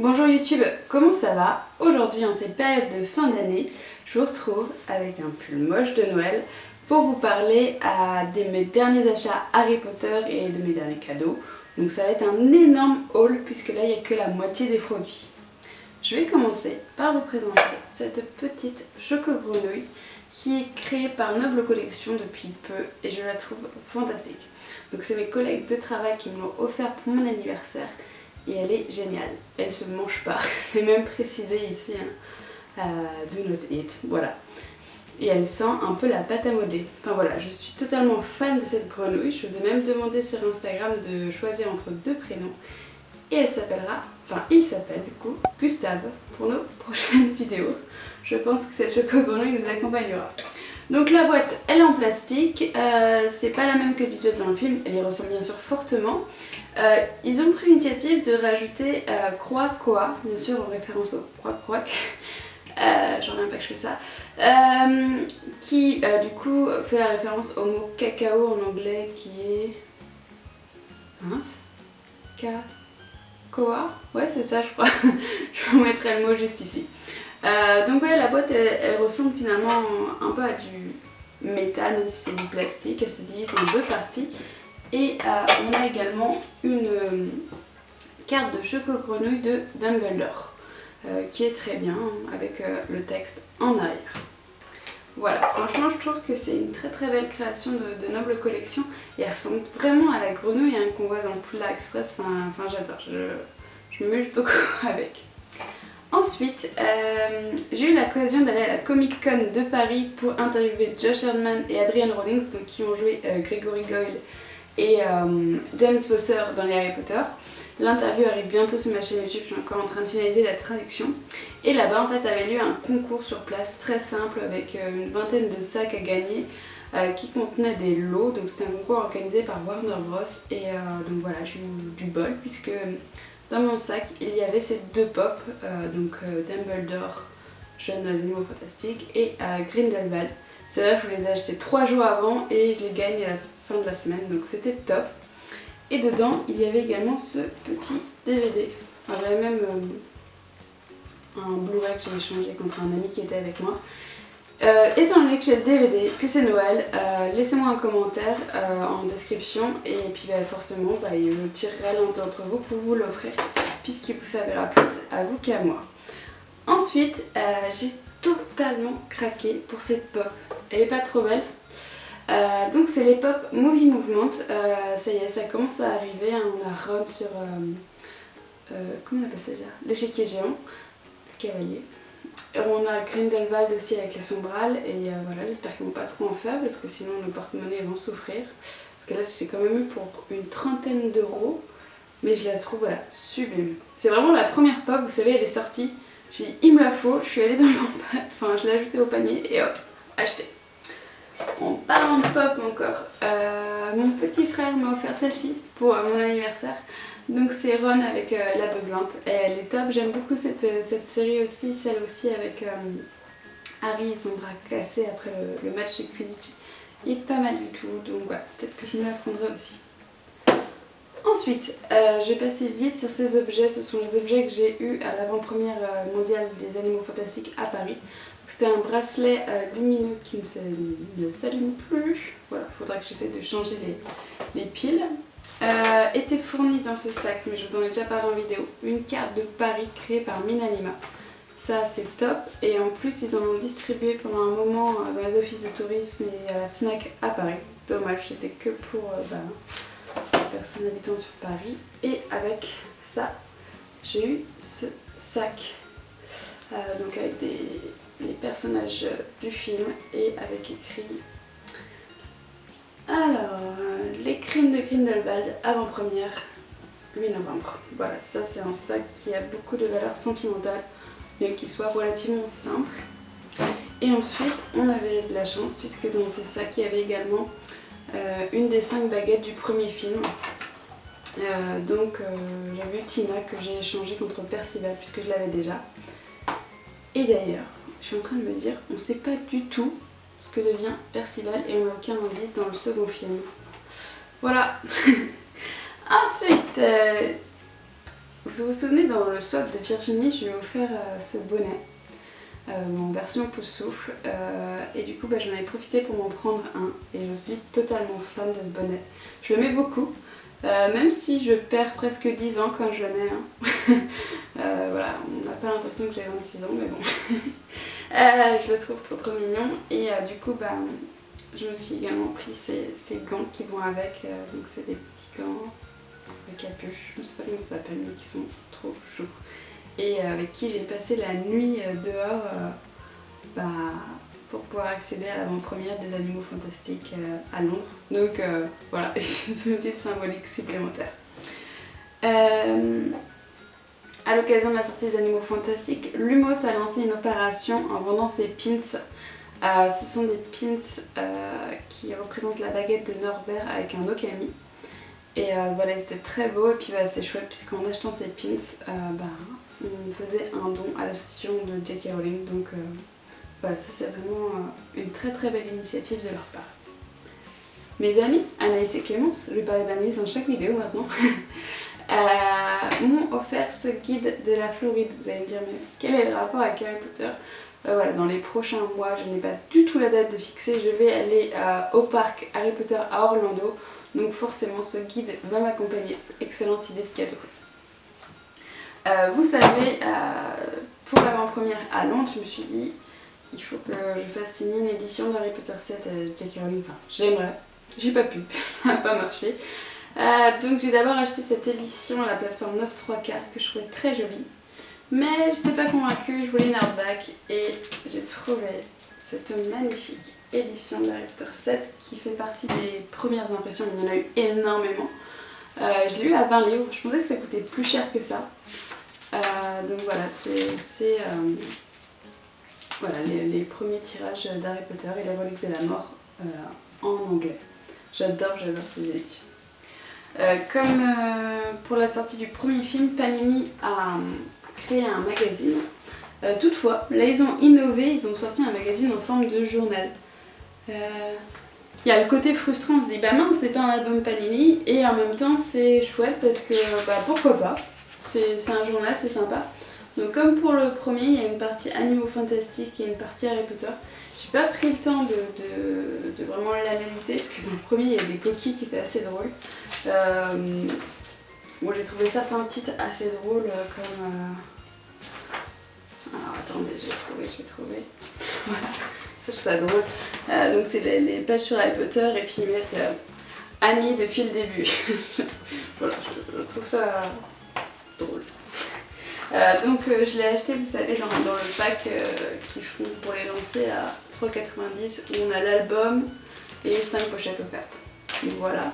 Bonjour YouTube, comment ça va? Aujourd'hui, en cette période de fin d'année, je vous retrouve avec un pull moche de Noël pour vous parler de mes derniers achats Harry Potter et de mes derniers cadeaux. Donc ça va être un énorme haul puisque là, il n'y a que la moitié des produits. Je vais commencer par vous présenter cette petite choco-grenouille qui est créée par Noble Collection depuis peu et je la trouve fantastique. Donc c'est mes collègues de travail qui me l'ont offert pour mon anniversaire. Et elle est géniale, elle se mange pas, c'est même précisé ici, do not eat, voilà. Et elle sent un peu la pâte à modeler. Enfin voilà, je suis totalement fan de cette grenouille, je vous ai même demandé sur Instagram de choisir entre deux prénoms. Et elle s'appellera, enfin il s'appelle du coup, Gustave, pour nos prochaines vidéos. Je pense que cette choco-grenouille nous accompagnera. Donc la boîte, elle est en plastique, c'est pas la même que le visuel dans le film, elle y ressemble bien sûr fortement. Ils ont pris l'initiative de rajouter Croix Koa, bien sûr en référence au Croix, j'en reviens pas que je fais ça, qui du coup fait la référence au mot cacao en anglais qui est... mince, Koa, ouais c'est ça je crois, je vous mettrai le mot juste ici. Donc ouais, la boîte elle ressemble finalement un peu à du métal, même si c'est du plastique, elle se divise en deux parties. Et on a également une carte de choco-grenouille de Dumbledore, qui est très bien, avec le texte en arrière. Voilà, franchement je trouve que c'est une très très belle création de Noble Collection et elle ressemble vraiment à la grenouille qu'on voit dans le Poudlard Express, enfin j'adore, je m'amuse beaucoup avec. Ensuite, j'ai eu l'occasion d'aller à la Comic Con de Paris pour interviewer Josh Hardman et Adrian Rawlings, donc, qui ont joué Gregory Goyle et James Foster dans les Harry Potter. L'interview arrive bientôt sur ma chaîne YouTube, je suis encore en train de finaliser la traduction. Et là-bas en fait avait lieu un concours sur place très simple avec une vingtaine de sacs à gagner qui contenaient des lots. Donc c'était un concours organisé par Warner Bros. Et donc voilà, j'ai eu du bol puisque dans mon sac il y avait ces deux pops, Dumbledore, Jeune Animaux Fantastiques et Grindelwald. C'est vrai que je vous les ai achetés 3 jours avant et je les gagne à la fin de la semaine, donc c'était top. Et dedans, il y avait également ce petit DVD. Enfin, j'avais même un Blu-ray que j'ai échangé contre un ami qui était avec moi. Étant donné que j'ai le DVD, que c'est Noël, laissez-moi un commentaire en description et puis forcément je tirerai l'un d'entre vous pour vous l'offrir puisqu'il vous servira plus à vous qu'à moi. Ensuite, j'ai totalement craqué pour cette pop. Elle est pas trop belle. Donc c'est les pop Movie Movement, ça y est, ça commence à arriver, hein, on a Ron sur, comment on appelle ça déjà, l'échiquier géant, le cavalier. On a Grindelwald aussi avec les sombrales et voilà, j'espère qu'ils vont pas trop en faire parce que sinon nos porte-monnaies vont souffrir. Parce que là j'ai quand même eu pour une trentaine d'euros, mais je la trouve voilà, sublime. C'est vraiment la première pop, vous savez, elle est sortie, j'ai dit il me la faut, je suis allée dans mon enfin je l'ai ajoutée au panier et hop, acheté. En parlant de pop encore, mon petit frère m'a offert celle-ci pour mon anniversaire. Donc c'est Ron avec la beuglante. Et elle est top, j'aime beaucoup cette série aussi, celle aussi avec Harry et son bras cassé après le match de Quidditch. Il est pas mal du tout, donc voilà, peut-être que je me la prendrai aussi. Ensuite, je vais passer vite sur ces objets. Ce sont les objets que j'ai eus à l'avant-première mondiale des Animaux Fantastiques à Paris. C'était un bracelet lumineux qui ne s'allume plus. Voilà, il faudra que j'essaie de changer les piles. Était fournie dans ce sac, mais je vous en ai déjà parlé en vidéo, une carte de Paris créée par Minalima. Ça c'est top et en plus ils en ont distribué pendant un moment dans les offices de tourisme et à la FNAC à Paris. Dommage, c'était que pour les personnes habitant sur Paris. Et avec ça, j'ai eu ce sac. Donc avec les personnages du film et avec écrit alors les crimes de Grindelwald avant-première 8 novembre. Voilà, ça c'est un sac qui a beaucoup de valeur sentimentale bien qu'il soit relativement simple. Et ensuite on avait de la chance puisque dans ces sacs il y avait également une des 5 baguettes du premier film. J'ai vu Tina que j'ai échangé contre Percival puisque je l'avais déjà. Et d'ailleurs, je suis en train de me dire, on ne sait pas du tout ce que devient Percival et on n'a aucun indice dans le second film. Voilà. Ensuite, Vous vous souvenez, dans le swap de Virginie, je lui ai offert ce bonnet, en version pouce-souffle, et du coup j'en ai profité pour m'en prendre un, et je suis totalement fan de ce bonnet. Je le mets beaucoup, même si je perds presque 10 ans quand je le mets. Hein. Voilà, on n'a pas l'impression que j'ai 26 ans, mais bon. Je le trouve trop mignon, et du coup je me suis également pris ces gants qui vont avec, donc c'est des petits gants avec capuche, je sais pas comment ça s'appelle, mais qui sont trop chauds. Et avec qui j'ai passé la nuit dehors pour pouvoir accéder à l'avant-première des Animaux Fantastiques à Londres. Donc voilà, c'est une petite symbolique supplémentaire. À l'occasion de la sortie des Animaux Fantastiques, Lumos a lancé une opération en vendant ses pins. Ce sont des pins qui représentent la baguette de Norbert avec un Okami. Et voilà, c'était très beau, et puis c'est chouette puisqu'en achetant ces pins, on faisait un don à l'association de J.K. Rowling. Donc voilà, ça c'est vraiment une très belle initiative de leur part. Mes amis, Anaïs et Clémence, je vais parler d'Anaïs dans chaque vidéo maintenant, m'ont offert ce guide de la Floride. Vous allez me dire, mais quel est le rapport avec Harry Potter? Voilà, dans les prochains mois, je n'ai pas du tout la date de fixer, je vais aller au parc Harry Potter à Orlando, donc forcément ce guide va m'accompagner. Excellente idée de cadeau. Vous savez, pour l'avant-première à Londres, je me suis dit, il faut que je fasse signer une édition d'Harry Potter 7 à J.K. Rowling. Enfin, j'aimerais, j'ai pas pu, ça n'a pas marché. Donc j'ai d'abord acheté cette édition à la plateforme 9.3 que je trouvais très jolie. Mais je n'étais pas convaincue, je voulais une hardback, et j'ai trouvé cette magnifique édition d'Harry Potter 7 qui fait partie des premières impressions. Il y en a eu énormément. Je l'ai eu à 20 livres, je pensais que ça coûtait plus cher que ça. Donc voilà, c'est voilà, les premiers tirages d'Harry Potter et les reliques de la mort en anglais. J'adore ces éditions. Comme pour la sortie du premier film, Panini a créé un magazine. Toutefois, là ils ont innové, ils ont sorti un magazine en forme de journal. Il y a le côté frustrant, on se dit bah mince, c'est pas un album Panini, et en même temps c'est chouette parce que pourquoi pas, c'est un journal, c'est sympa. Donc comme pour le premier, il y a une partie Animaux Fantastiques et une partie Harry Potter. J'ai pas pris le temps de vraiment l'analyser parce que dans le premier il y a des coquilles qui étaient assez drôles. Bon, j'ai trouvé certains titres assez drôles comme... Alors attendez, je vais trouver. Voilà, ça je trouve ça drôle. Donc c'est les pages sur Harry Potter, et puis ils mettent amis depuis le début. Voilà, je trouve ça drôle. Donc je l'ai acheté, vous savez, dans le pack qu'ils font pour les lancer à 3,90 où on a l'album et 5 pochettes offertes. Donc voilà.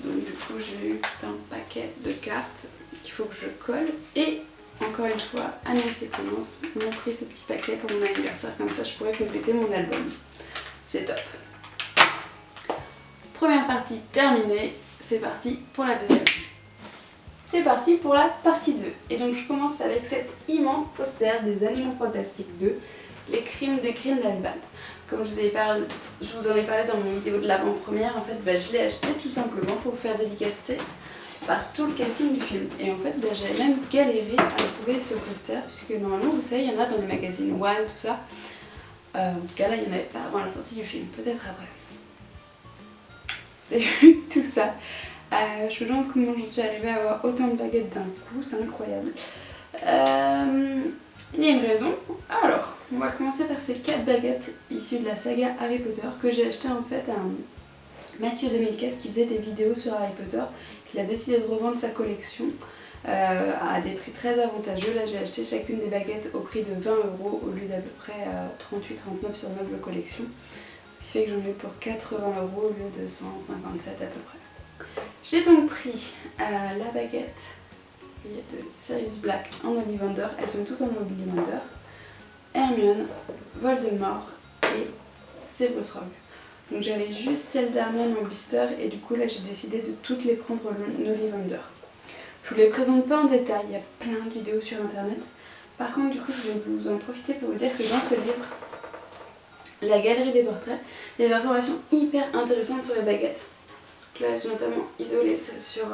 Donc du coup j'ai eu tout un paquet de cartes qu'il faut que je colle, et encore une fois Anaïs et Clémence m'ont pris ce petit paquet pour mon anniversaire, comme ça je pourrais compléter mon album. C'est top. Première partie terminée, c'est parti pour la deuxième. C'est parti pour la partie 2. Et donc je commence avec cet immense poster des Animaux Fantastiques 2, les crimes de Grindelwald. Comme je vous en ai parlé dans mon vidéo de l'avant-première, en fait je l'ai acheté tout simplement pour faire dédicacer par tout le casting du film. Et en fait j'ai même galéré à trouver ce poster, puisque normalement vous savez il y en a dans les magazines One, tout ça. En tout cas là il n'y en avait pas avant la sortie du film, peut-être après. Vous avez vu tout ça. Je me demande comment je suis arrivée à avoir autant de baguettes d'un coup, c'est incroyable. Il y a une raison. Alors, on va commencer par ces 4 baguettes issues de la saga Harry Potter que j'ai acheté en fait à Mathieu 2004 qui faisait des vidéos sur Harry Potter. Il a décidé de revendre sa collection à des prix très avantageux. Là j'ai acheté chacune des baguettes au prix de 20 € au lieu d'à peu près 38,39 sur Meubles Collection. Ce qui fait que j'en ai eu pour 80 € au lieu de 157 à peu près. J'ai donc pris la baguette de Sirius Black en Ollivander, elles sont toutes en Ollivander, Hermione, Voldemort et Severus Rogue. Donc j'avais juste celle d'Hermione en blister, et du coup là j'ai décidé de toutes les prendre en Ollivander. Je vous les présente pas en détail, il y a plein de vidéos sur internet. Par contre du coup je vais vous en profiter pour vous dire que dans ce livre, la galerie des portraits, il y a des informations hyper intéressantes sur les baguettes. Là j'ai notamment isolé celle sur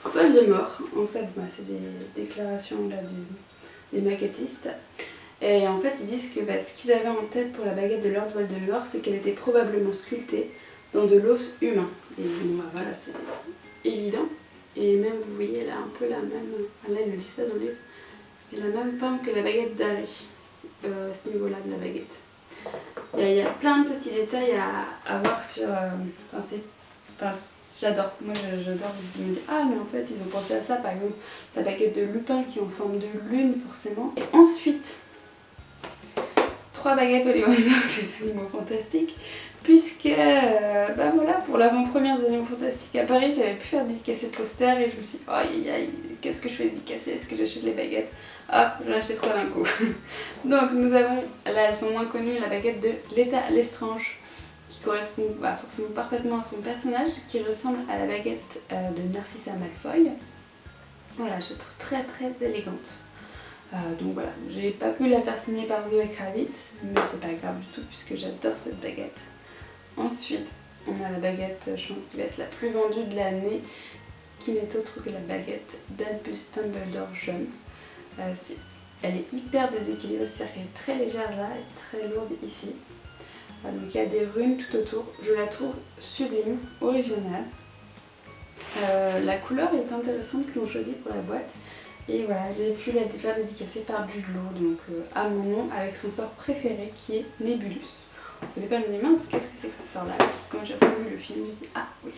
Voldemort. En fait, bah, c'est des déclarations là, des maquettistes. Et en fait, ils disent que bah, ce qu'ils avaient en tête pour la baguette de Lord Voldemort, c'est qu'elle était probablement sculptée dans de l'os humain. Et bon, bah, voilà, c'est évident. Et même, vous voyez, elle a un peu la même... Là, ils ne le disent pas dans le livre. Elle a la même forme que la baguette d'Harry, à ce niveau-là de la baguette. Il y a plein de petits détails à voir sur... j'adore. Moi, j'adore. Je me dis, ah, mais en fait, ils ont pensé à ça. Par exemple, la baguette de Lupin qui est en forme de lune, forcément. Et ensuite... 3 baguettes Ollivander des Animaux Fantastiques, puisque bah voilà, pour l'avant-première des Animaux Fantastiques à Paris, j'avais pu faire dédicacer de posters et je me suis dit, oh, aïe aïe, qu'est-ce que je fais dédicacer? Est-ce que j'achète les baguettes? Ah, j'en achète 3 d'un coup. Donc nous avons, là elles sont moins connues, la baguette de Leta Lestrange, qui correspond forcément parfaitement à son personnage, qui ressemble à la baguette de Narcissa Malfoy. Voilà, je trouve très très élégante. Donc voilà, j'ai pas pu la faire signer par Zoé Kravitz, mais c'est pas grave du tout puisque j'adore cette baguette. Ensuite, on a la baguette, je pense, qui va être la plus vendue de l'année, qui n'est autre que la baguette d'Albus Dumbledore jeune. Elle est hyper déséquilibrée, c'est-à-dire qu'elle est très légère là et très lourde ici. Donc il y a des runes tout autour, je la trouve sublime, originale. La couleur est intéressante qu'ils ont choisi pour la boîte. Et voilà, j'ai pu la faire dédicacer par Jude Law, donc à mon nom, avec son sort préféré qui est Nébulus. Au départ, je me dis mince, qu'est-ce que c'est que ce sort-là? Et puis quand j'ai revu le film, je me dis ah oui.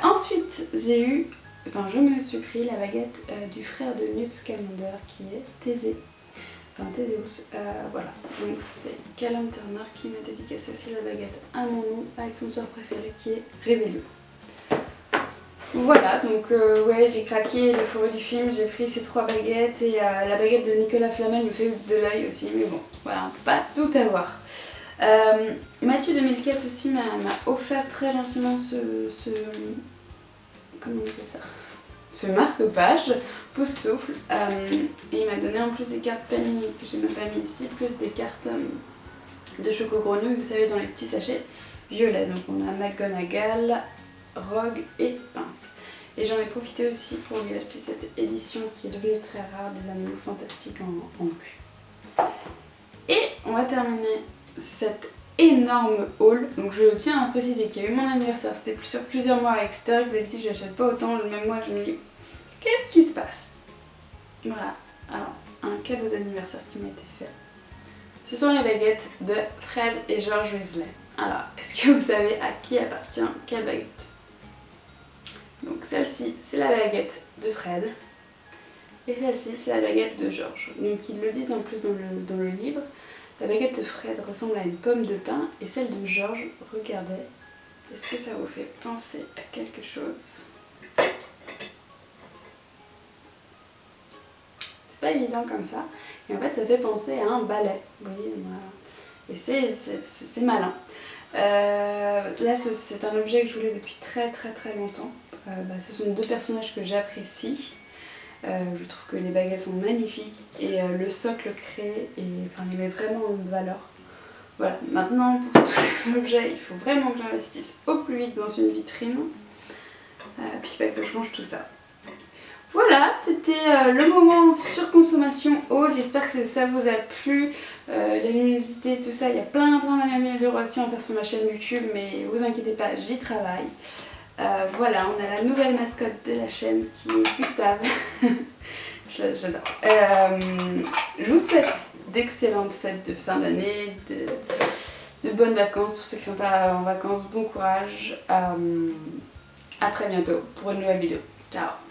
Ensuite, je me suis pris la baguette du frère de Newt Scamander qui est Thésée. Enfin Théséus, voilà. Donc c'est Callum Turner qui m'a dédicacé aussi la baguette à mon nom, avec son sort préféré qui est Rébellion. Voilà, donc ouais, j'ai craqué le forêt du film, j'ai pris ces 3 baguettes et la baguette de Nicolas Flamel me fait de l'œil aussi, mais bon, voilà, on peut pas tout avoir. Mathieu 2004 aussi m'a offert très gentiment comment on appelle ça, ce marque-page, pouce souffle, et il m'a donné en plus des cartes Panini que j'ai même pas mis ici, plus des cartes de Choco Grenouille, vous savez, dans les petits sachets violets. Donc on a McGonagall, Rogue et Pince. Et j'en ai profité aussi pour lui acheter cette édition qui est devenue très rare des Animaux Fantastiques en bleu. Et on va terminer cette énorme haul. Donc je tiens à préciser qu'il y a eu mon anniversaire, c'était sur plusieurs mois à l'extérieur, que d'habitude j'achète pas autant, le même mois je me dis qu'est-ce qui se passe? Voilà, alors un cadeau d'anniversaire qui m'a été fait. Ce sont les baguettes de Fred et George Weasley. Alors, est-ce que vous savez à qui appartient quelle baguette? Donc celle-ci, c'est la baguette de Fred. Et celle-ci, c'est la baguette de George. Donc ils le disent en plus dans le livre. La baguette de Fred ressemble à une pomme de pin. Et celle de George, regardez. Est-ce que ça vous fait penser à quelque chose? C'est pas évident comme ça. Et en fait, ça fait penser à un balai. Vous voyez, voilà. Et c'est malin. Là, c'est un objet que je voulais depuis très longtemps. Ce sont 2 personnages que j'apprécie. Je trouve que les baguettes sont magnifiques et le socle créé, il met vraiment en valeur. Voilà, maintenant pour tous ces objets, il faut vraiment que j'investisse au plus vite dans une vitrine. Puis que je range tout ça. Voilà, c'était le moment surconsommation haul. J'espère que ça vous a plu. La luminosité, tout ça, il y a plein d'améliorations à faire sur ma chaîne YouTube, mais vous inquiétez pas, j'y travaille. Voilà, on a la nouvelle mascotte de la chaîne qui est Gustave. J'adore. Je vous souhaite d'excellentes fêtes de fin d'année, de bonnes vacances pour ceux qui ne sont pas en vacances. Bon courage. À très bientôt pour une nouvelle vidéo. Ciao.